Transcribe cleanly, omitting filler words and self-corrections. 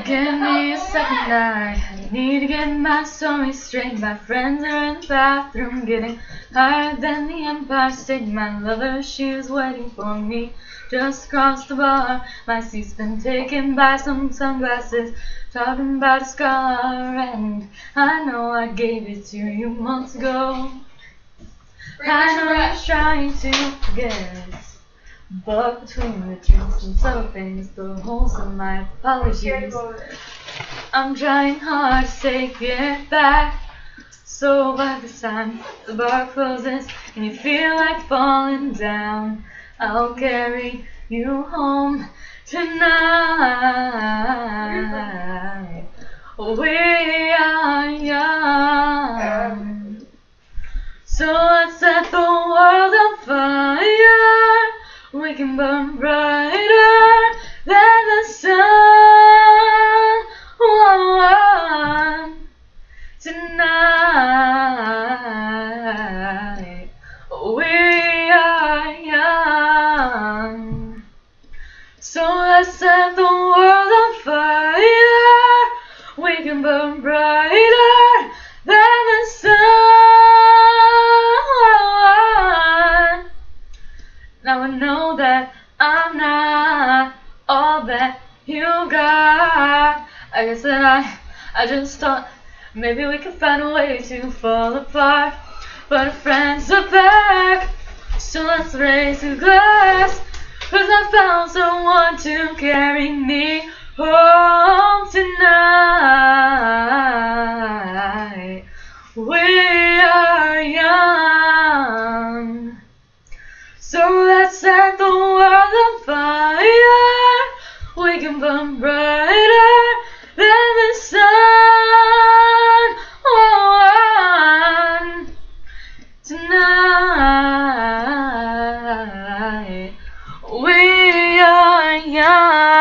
Give me a second, I need to get my story straight. My friends are in the bathroom getting higher than the Empire State. My lover, she was waiting for me just across the bar. My seat's been taken by some sunglasses talking about a scar, and I know I gave it to you months ago. I know you're trying to forget, but between the drinks and subtle things, the holes in my apologies, I'm trying hard to take it back. So by the time the bar closes and you feel like falling down, I'll carry you home tonight. We are young, so let's set the world on fire. We can burn brighter than the sun. Whoa, tonight we are young, so let's set the world on fire. We can burn brighter than the sun. Now I know that I'm not all that you got. I guess that I just thought maybe we could find a way to fall apart, but our friends are back, so let's raise a glass, 'cause I found someone to carry me home tonight. We are young, so let's set the world on fire. We can burn brighter than the sun. Oh, tonight we are young.